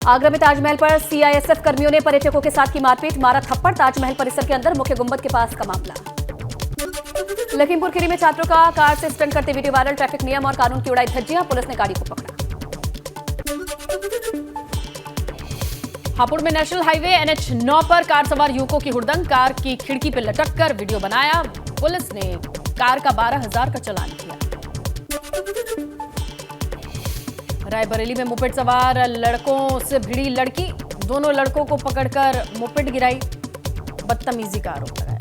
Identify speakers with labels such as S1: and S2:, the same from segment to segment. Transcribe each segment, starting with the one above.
S1: आगरा में ताजमहल पर सीआईएसएफ कर्मियों ने पर्यटकों के साथ की मारपीट, मारा थप्पड़। ताजमहल परिसर के अंदर मुख्य गुंबद के पास का मामला। लखीमपुर खीरी में छात्रों का कार से स्टंट करते वीडियो वायरल। ट्रैफिक नियम और कानून की उड़ाई धज्जियां, पुलिस ने गाड़ी को पकड़ा। हापुड़ में नेशनल हाईवे NH9 पर कार सवार युवकों की हुड़दंग, कार की खिड़की पर लटक कर वीडियो बनाया। पुलिस ने कार का 12,000 का चालान किया। रायबरेली में मोपेड सवार लड़कों से भिड़ी लड़की, दोनों लड़कों को पकड़कर मोपेड गिराई, बदतमीजी का आरोप लगाया।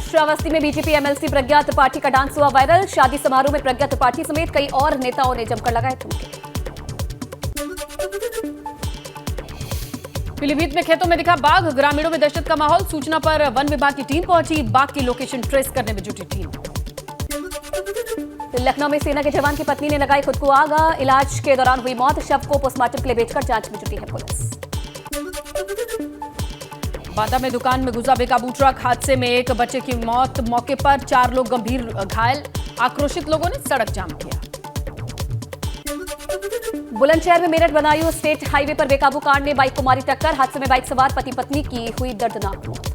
S1: श्रावस्ती में बीजेपी MLC प्रज्ञा त्रिपाठी का डांस हुआ वायरल। शादी समारोह में प्रज्ञा त्रिपाठी समेत कई और नेताओं ने जमकर लगाए ठुमके। पीलीभीत में खेतों में दिखा बाघ, ग्रामीणों में दहशत का माहौल। सूचना पर वन विभाग की टीम पहुंची, बाघ की लोकेशन ट्रेस करने में जुटी टीम। लखनऊ में सेना के जवान की पत्नी ने लगाई खुद को आग, इलाज के दौरान हुई मौत। शव को पोस्टमार्टम के लिए भेजकर जांच में जुटी है पुलिस। बांदा में दुकान में घुसा बेकाबू ट्रक, हादसे में एक बच्चे की मौत, मौके पर 4 लोग गंभीर घायल। आक्रोशित लोगों ने सड़क जाम किया। बुलंदशहर में मेरठ बदायूं स्टेट हाईवे पर बेकाबू कार ने बाइक को मारी टक्कर। हादसे में बाइक सवार पति पत्नी की हुई दर्दनाक मौत।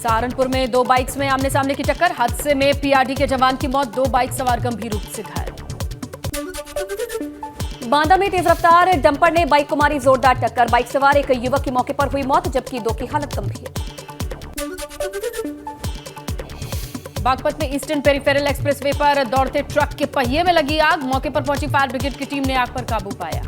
S1: सहारनपुर में 2 बाइक्स में आमने सामने की टक्कर, हादसे में PRD के जवान की मौत, 2 बाइक सवार गंभीर रूप से घायल। बांदा में तेज रफ्तार डंपर ने बाइक को मारी जोरदार टक्कर, बाइक सवार एक युवक की मौके पर हुई मौत, जबकि 2 की हालत गंभीर। बागपत में ईस्टर्न पेरिफेरल एक्सप्रेसवे पर दौड़ते ट्रक के पहिए में लगी आग, मौके पर पहुंची फायर ब्रिगेड की टीम ने आग पर काबू पाया।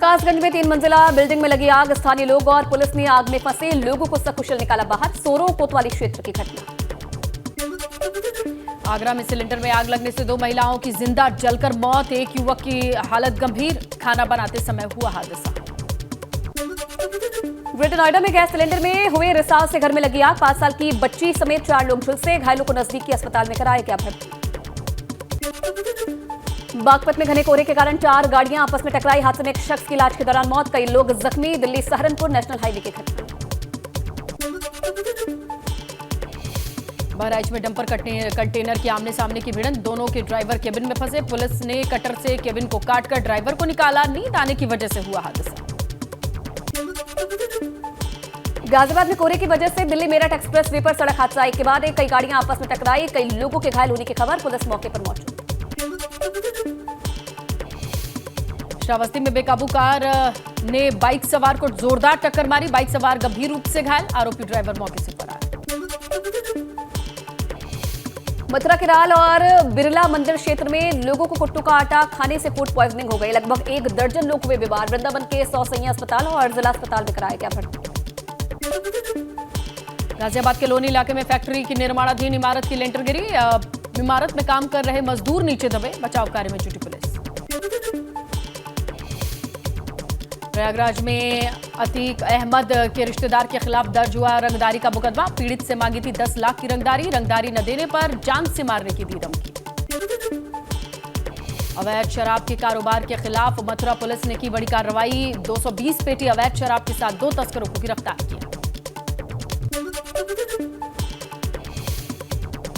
S1: कासगंज में 3 मंजिला बिल्डिंग में लगी आग, स्थानीय लोग और पुलिस ने आग में फंसे लोगों को सकुशल निकाला बाहर। सोरो कोतवाली क्षेत्र की घटना। आगरा में सिलेंडर में आग लगने से 2 महिलाओं की जिंदा जलकर मौत, एक युवक की हालत गंभीर, खाना बनाते समय हुआ हादसा। ग्रेटर नोएडा में गैस सिलेंडर में हुए रिसाव से घर में लगी आग, 5 साल की बच्ची समेत 4 लोग झुलसे, घायलों को नजदीकी अस्पताल में कराया गया भर्ती। बागपत में घने कोहरे के कारण 4 गाड़ियां आपस में टकराई, हादसे में एक शख्स की इलाज के दौरान मौत, कई लोग जख्मी। दिल्ली सहारनपुर नेशनल हाईवे की घटना। बहराइच में डंपर कंटेनर की आमने सामने की भिड़ंत, दोनों के ड्राइवर केबिन में फंसे, पुलिस ने कटर से केबिन को काटकर ड्राइवर को निकाला, नींद आने की वजह से हुआ हादसा। गाजियाबाद में कोहरे की वजह से दिल्ली मेरठ एक्सप्रेसवे पर सड़क हादसा, एक के बाद एक कई गाड़ियां आपस में टकराई, कई लोगों के घायल होने की खबर, पुलिस मौके पर मौजूद। श्रावस्ती में बेकाबू कार ने बाइक सवार को जोरदार टक्कर मारी, बाइक सवार गंभीर रूप से घायल, आरोपी ड्राइवर मौके से फरार। मथुरा किराल और बिरला मंदिर क्षेत्र में लोगों को कुट्टू का आटा खाने से फूड पॉइजनिंग हो गई, लगभग 1 दर्जन लोग हुए बीमार। वृंदावन के 100 सैया अस्पताल और जिला अस्पताल में कराया गया भर्ती। गाजियाबाद के लोनी इलाके में फैक्ट्री की निर्माणाधीन इमारत की लेंटर गिरी, इमारत में काम कर रहे मजदूर नीचे दबे, बचाव कार्य में जुटी पुलिस। प्रयागराज में अतीक अहमद के रिश्तेदार के खिलाफ दर्ज हुआ रंगदारी का मुकदमा, पीड़ित से मांगी थी 10 लाख की रंगदारी न देने पर जान से मारने की दी धमकी। अवैध शराब के कारोबार के खिलाफ मथुरा पुलिस ने की बड़ी कार्रवाई, 220 पेटी अवैध शराब के साथ 2 तस्करों को गिरफ्तार किया।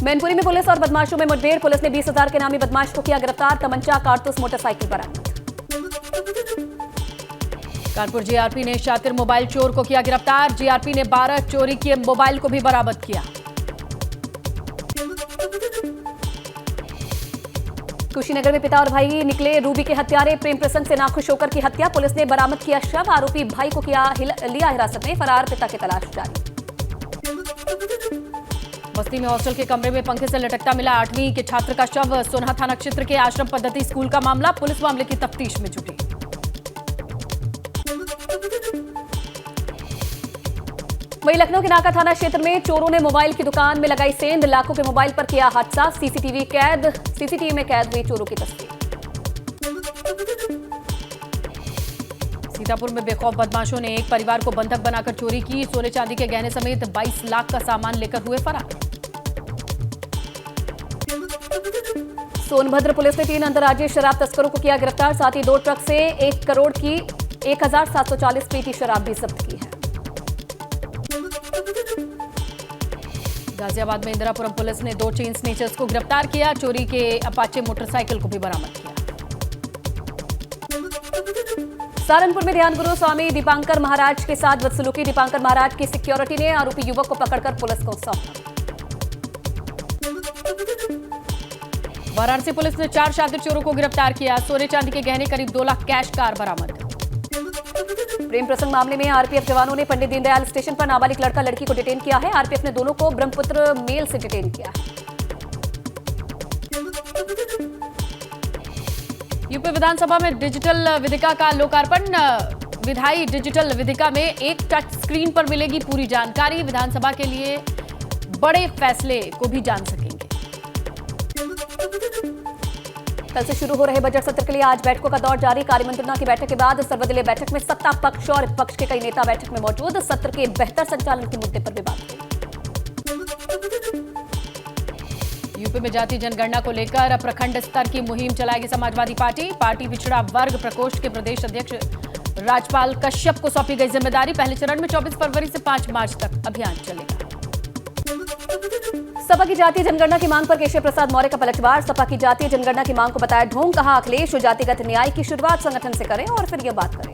S1: मैनपुरी में पुलिस और बदमाशों में मुठभेड़, पुलिस ने 20,000 के नामी बदमाश को किया गिरफ्तार, तमंचा कारतूस मोटरसाइकिल बरामद। कानपुर GRP ने शातिर मोबाइल चोर को किया गिरफ्तार, GRP ने 12 चोरी किए मोबाइल को भी बरामद किया। कुशीनगर में पिता और भाई निकले रूबी के हत्यारे, प्रेम प्रसंग से नाखुश होकर की हत्या, पुलिस ने बरामद किया शव, आरोपी भाई को लिया हिरासत में, फरार पिता की तलाश जारी। बस्ती में हॉस्टल के कमरे में पंखे से लटकता मिला 8वीं के छात्र का शव, सोनहा थाना क्षेत्र के आश्रम पद्धति स्कूल का मामला, पुलिस मामले की तफ्तीश में जुटी। वहीं लखनऊ के नाका थाना क्षेत्र में चोरों ने मोबाइल की दुकान में लगाई सेंध, लाखों के मोबाइल पर किया हादसा, सीसीटीवी में कैद हुई चोरों की तस्वीर। सीतापुर में बेखौफ बदमाशों ने एक परिवार को बंधक बनाकर चोरी की, सोने चांदी के गहने समेत 22 लाख का सामान लेकर हुए फरार। सोनभद्र पुलिस ने 3 अंतर्राज्यीय शराब तस्करों को किया गिरफ्तार, साथ ही 2 ट्रक से 1 करोड़ की 1740 पेटी शराब भी जब्त की है। गाजियाबाद में इंदिरापुरम पुलिस ने 2 चेन स्नेचर्स को गिरफ्तार किया। चोरी के अपाचे मोटरसाइकिल को भी बरामद किया। सहारनपुर में ध्यान गुरु स्वामी दीपांकर महाराज के साथ बदसलूकी। दीपांकर महाराज की सिक्योरिटी ने आरोपी युवक को पकड़कर पुलिस को सौंपा। वाराणसी पुलिस ने 4 शातिर चोरों को गिरफ्तार किया। सोने चांदी के गहने, करीब 2 लाख कैश, कार बरामद। प्रेम प्रसंग मामले में आरपीएफ जवानों ने पंडित दीनदयाल स्टेशन पर नाबालिग लड़का लड़की को डिटेन किया है। आरपीएफ ने दोनों को ब्रह्मपुत्र मेल से डिटेन किया है। यूपी विधानसभा में डिजिटल विधिका का लोकार्पण। विधायी डिजिटल विधिका में एक टच स्क्रीन पर मिलेगी पूरी जानकारी। विधानसभा के लिए बड़े फैसले को भी जान सकेंगे। कल से शुरू हो रहे बजट सत्र के लिए आज बैठकों का दौर जारी। कार्यमंत्रणा की बैठक के बाद सर्वदलीय बैठक में सत्ता पक्ष और विपक्ष के कई नेता बैठक में मौजूद। सत्र के बेहतर संचालन के मुद्दे पर भी बात की। यूपी में जाति जनगणना को लेकर प्रखंड स्तर की मुहिम चलाएगी समाजवादी पार्टी। पार्टी पिछड़ा वर्ग प्रकोष्ठ के प्रदेश अध्यक्ष राजपाल कश्यप को सौंपी गई जिम्मेदारी। पहले चरण में 24 फरवरी से 5 मार्च तक अभियान चलेगा। सपा की जातीय जनगणना की मांग पर केशव प्रसाद मौर्य का पलटवार। सपा की जातीय जनगणना की मांग को बताया ढोंग। कहा अखिलेश जातिगत न्याय की शुरुआत संगठन से करें और फिर यह बात करें।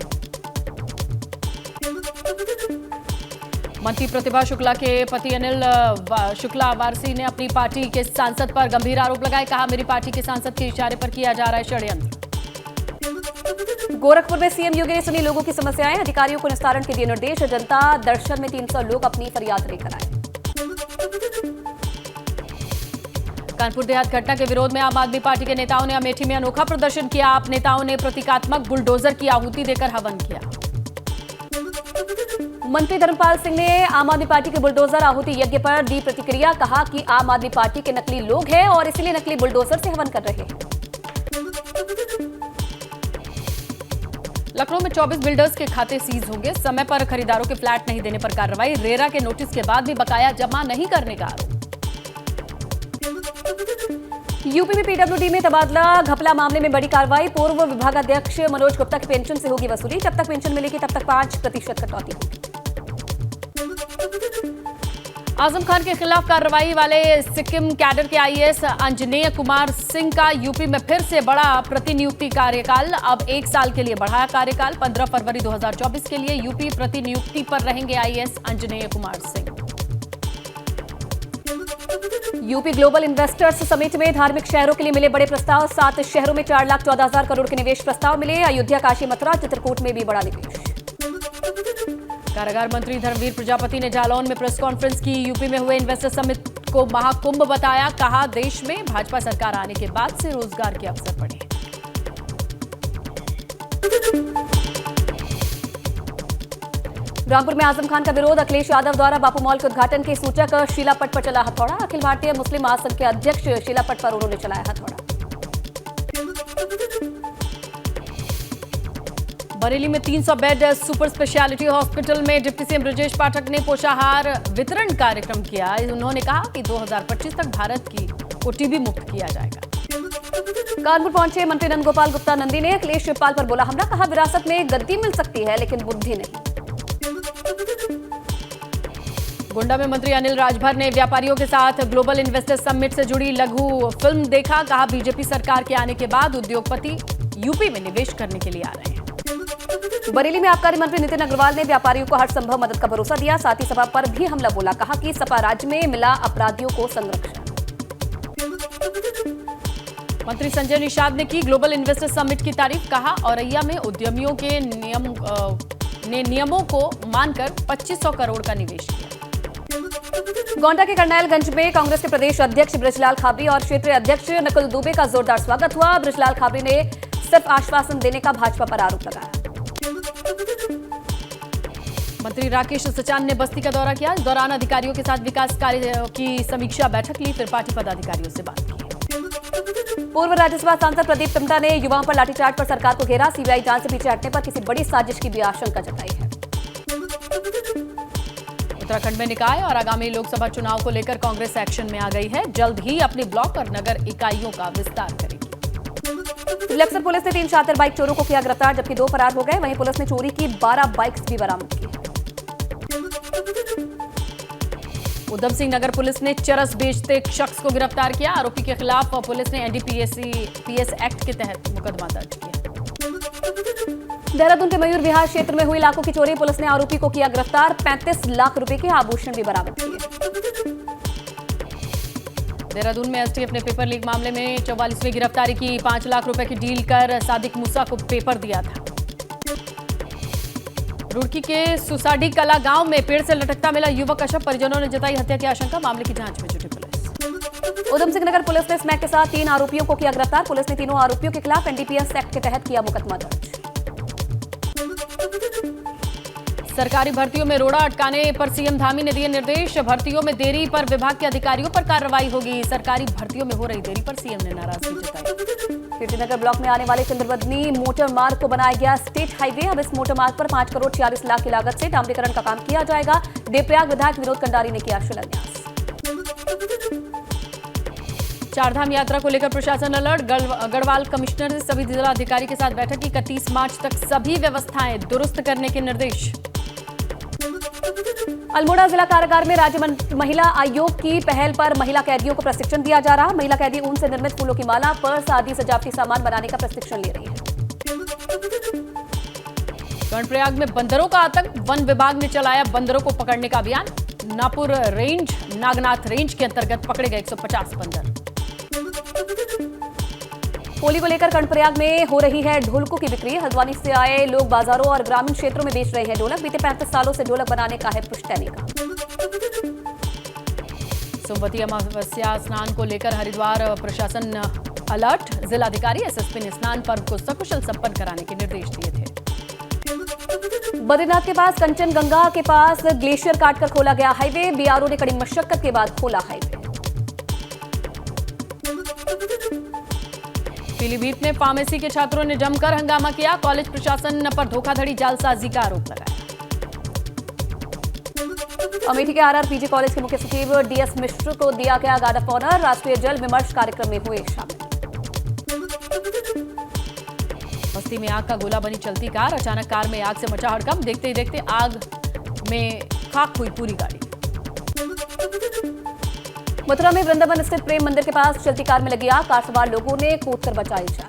S1: मंत्री प्रतिभा शुक्ला के पति अनिल शुक्ला वारसी ने अपनी पार्टी के सांसद पर गंभीर आरोप लगाए। कहा मेरी पार्टी के सांसद के इशारे पर किया जा रहा है षड्यंत्र। गोरखपुर में सीएम योगी ने सुनी लोगों की समस्याएं। अधिकारियों को निस्तारण के दिए निर्देश। जनता दर्शन में 300 लोग अपनी फरियाद लेकर आए। कानपुर देहात घटना के विरोध में आम आदमी पार्टी के नेताओं ने अमेठी में अनोखा प्रदर्शन किया। आप नेताओं ने प्रतीकात्मक बुलडोजर की आहुति देकर हवन किया। मंत्री धर्मपाल सिंह ने आम आदमी पार्टी के बुलडोजर आहुति यज्ञ पर दी प्रतिक्रिया। कहा कि आम आदमी पार्टी के नकली लोग हैं और इसलिए नकली बुलडोजर से हवन कर रहे हैं। लखनऊ में 24 बिल्डर्स के खाते सीज होंगे। समय पर खरीदारों के फ्लैट नहीं देने पर कार्रवाई। रेरा के नोटिस के बाद भी बकाया जमा नहीं करने का आरोप। यूपी में पीडब्ल्यूडी में तबादला घपला मामले में बड़ी कार्रवाई। पूर्व विभागाध्यक्ष मनोज गुप्ता की पेंशन से होगी वसूली। जब तक पेंशन मिलेगी तब तक 5% कटौती होगी। आजम खान के खिलाफ कार्रवाई वाले सिक्किम कैडर के आईएएस अंजनेय कुमार सिंह का यूपी में फिर से बड़ा प्रतिनियुक्ति कार्यकाल। अब 1 साल के लिए बढ़ाया कार्यकाल। 15 फरवरी 2024 के लिए यूपी प्रतिनियुक्ति पर रहेंगे IAS Anjaneya Kumar Singh. UP global investors summit में धार्मिक शहरों के लिए मिले बड़े प्रस्ताव। 7 शहरों में 4,14,000 करोड़ के निवेश प्रस्ताव मिले। अयोध्या, काशी, मथुरा, चित्रकूट में भी बड़ा निवेश। कारागार मंत्री धर्मवीर प्रजापति ने जालौन में प्रेस कॉन्फ्रेंस की। यूपी में हुए इन्वेस्टर समिट को महाकुंभ बताया। कहा देश में भाजपा सरकार आने के बाद से रोजगार के अवसर बढ़े। रामपुर में आजम खान का विरोध। अखिलेश यादव द्वारा बापू मॉल के उद्घाटन के सूचक शीलापट पर चला हथौड़ा। अखिल भारतीय मुस्लिम महासंघ के अध्यक्ष शीलापट पर उन्होंने चलाया हथौड़ा। बरेली में 300 बेड सुपर स्पेशलिटी हॉस्पिटल में डिप्टी सीएम ब्रजेश पाठक ने पोषाहार वितरण कार्यक्रम किया। उन्होंने कहा कि 2025 तक भारत को टीबी मुक्त किया जाएगा। कानपुर पहुंचे मंत्री नंदगोपाल गुप्ता नंदी ने अखिलेश शिवपाल पर बोला हमला। कहा विरासत में गद्दी मिल सकती है लेकिन बुद्धि नहीं। गोंडा में मंत्री अनिल राजभर ने व्यापारियों के साथ ग्लोबल इन्वेस्टर समिट से जुड़ी लघु फिल्म देखा। कहा बीजेपी सरकार के आने के बाद उद्योगपति यूपी में निवेश करने के लिए आ रहे हैं। बरेली में आबकारी मंत्री नितिन अग्रवाल ने व्यापारियों को हर संभव मदद का भरोसा दिया। साथ ही सपा पर भी हमला बोला। कहा कि सपा राज्य में मिला अपराधियों को संरक्षण। मंत्री संजय निषाद ने की ग्लोबल इन्वेस्टर समिट की तारीफ। कहा औरैया में उद्यमियों के नियमों को मानकर 2500 करोड़ का निवेश किया। गोंडा के करनाइलगंज में कांग्रेस के प्रदेश अध्यक्ष बृजलाल खाबरी और क्षेत्रीय अध्यक्ष नकुल दुबे का जोरदार स्वागत हुआ। बृजलाल खाबरी ने सिर्फ आश्वासन देने का भाजपा पर आरोप लगाया। मंत्री राकेश सचान ने बस्ती का दौरा किया। इस दौरान अधिकारियों के साथ विकास कार्य की समीक्षा बैठक ली। फिर पार्टी पदाधिकारियों से बात की। पूर्व राज्यसभा सांसद प्रदीप टमटा ने युवाओं पर लाठीचार्ज पर सरकार को घेरा। सीबीआई जांच से पीछे हटने पर किसी बड़ी साजिश की भी आशंका जताई है। उत्तराखंड में निकाय और आगामी लोकसभा चुनाव को लेकर कांग्रेस एक्शन में आ गई है। जल्द ही अपनी ब्लॉक और नगर इकाइयों का विस्तार करेगी। तिलकसर पुलिस ने 3 शातिर बाइक चोरों को किया गिरफ्तार, जबकि 2 फरार हो गए। वहीं पुलिस ने चोरी की 12 बाइक्स भी बरामद की। उधम सिंह नगर पुलिस ने चरस बेचते एक शख्स को गिरफ्तार किया। आरोपी के खिलाफ पुलिस ने एनडीपीएस एक्ट के तहत मुकदमा दर्ज किया। देहरादून के मयूर विहार क्षेत्र में हुई लाखों की चोरी, पुलिस ने आरोपी को किया गिरफ्तार। 35 लाख रुपए के आभूषण भी बरामद किए। देहरादून में एसटीएफ ने पेपर लीक मामले में 44वीं गिरफ्तारी की। 5 लाख रुपए की डील कर सादिक मूसा को पेपर दिया था। रुड़की के सुसाडी कला गांव में पेड़ से लटकता मिला युवक अशरफ, परिजनों ने जताई हत्या की आशंका। मामले की जांच में जुटी पुलिस। उधम सिंह नगर पुलिस ने स्मैक के साथ 3 आरोपियों को किया गिरफ्तार। पुलिस ने तीनों आरोपियों के खिलाफ एनडीपीएस एक्ट के तहत किया मुकदमा दर्ज। सरकारी भर्तियों में रोड़ा अटकाने पर सीएम धामी ने दिए निर्देश। भर्तियों में देरी पर विभाग के अधिकारियों पर कार्रवाई होगी। सरकारी भर्तियों में हो रही देरी पर सीएम ने नाराजगी जताई। कीर्तिनगर ब्लॉक में आने वाले चंद्रबदनी मोटर मार्ग को बनाया गया स्टेट हाईवे। अब इस मोटर मार्ग पर 5 करोड़ 46 लाख की लागत से डामरीकरण का काम किया जाएगा। देवप्रयाग विधायक विनोद कंडारी ने किया शिलान्यास। चारधाम यात्रा को लेकर प्रशासन अलर्ट। गढ़वाल कमिश्नर ने सभी जिलाधिकारी के साथ बैठक की। 31 मार्च तक सभी व्यवस्थाएं दुरुस्त करने के निर्देश। अल्मोड़ा जिला कारागार में राज्य महिला आयोग की पहल पर महिला कैदियों को प्रशिक्षण दिया जा रहा। महिला कैदी ऊन से निर्मित फूलों की माला, पर्स आदि सजावटी सामान बनाने का प्रशिक्षण ले रही है। कर्णप्रयाग में बंदरों का आतंक, वन विभाग ने चलाया बंदरों को पकड़ने का अभियान। नापुर रेंज, नागनाथ रेंज के अंतर्गत पकड़े गए 150 बंदर। होली को लेकर कर्णप्रयाग में हो रही है ढोलकों की बिक्री। हल्द्वानी से आए लोग बाजारों और ग्रामीण क्षेत्रों में बेच रहे हैं ढोलक। बीते 35 सालों से ढोलक बनाने का है पुश्तैनी का। सोमवती अमावस्या स्नान को लेकर हरिद्वार प्रशासन अलर्ट। जिलाधिकारी एसएसपी ने स्नान पर्व को सकुशल संपन्न कराने के निर्देश दिए थे। बद्रीनाथ के पास कंचनगंगा के पास ग्लेशियर काटकर खोला गया हाईवे। बीआरओ ने कड़ी मशक्कत के बाद खोला हाईवे। पीलीभीत में फार्मेसी के छात्रों ने जमकर हंगामा किया। कॉलेज प्रशासन पर धोखाधड़ी जालसाजी का आरोप लगाया। अमेठी के आरआरपीजी कॉलेज के मुख्य सचिव डीएस मिश्र को दिया गया गार्ड ऑफ ऑनर। राष्ट्रीय जल विमर्श कार्यक्रम में हुए शामिल। बस्ती में आग का गोला बनी चलती कार। अचानक कार में आग से मचा हड़कंप। देखते ही देखते आग में खाक हुई पूरी गाड़ी। मथुरा में वृंदावन स्थित प्रेम मंदिर के पास चलती कार में लगी आग। कार सवार लोगों ने कूदकर बचाई जान।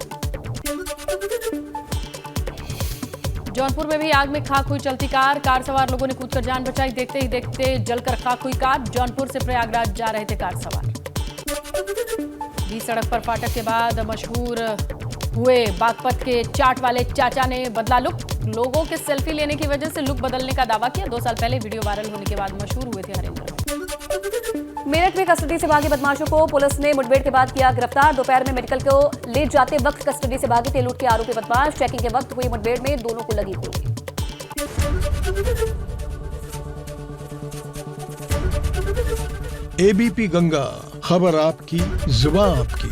S1: जौनपुर में भी आग में खाक हुई चलती कार। कार सवार लोगों ने कूदकर जान बचाई। देखते ही देखते जलकर खाक हुई कार। जौनपुर से प्रयागराज जा रहे थे कार सवार। बीच सड़क पर फाटक के बाद मशहूर हुए बागपत के चाट वाले चाचा ने बदला लुक। लोगों के सेल्फी लेने की वजह से लुक बदलने का दावा किया। 2 साल पहले वीडियो वायरल होने के बाद मशहूर हुए थे हरिंदर। मेरठ में कस्टडी से भागे बदमाशों को पुलिस ने मुठभेड़ के बाद किया गिरफ्तार। दोपहर में मेडिकल को ले जाते वक्त कस्टडी से भागे थे लूट के आरोपी बदमाश। चेकिंग के वक्त हुई मुठभेड़ में दोनों को लगी गोली।
S2: एबीपी गंगा, खबर आपकी, जुबान आपकी।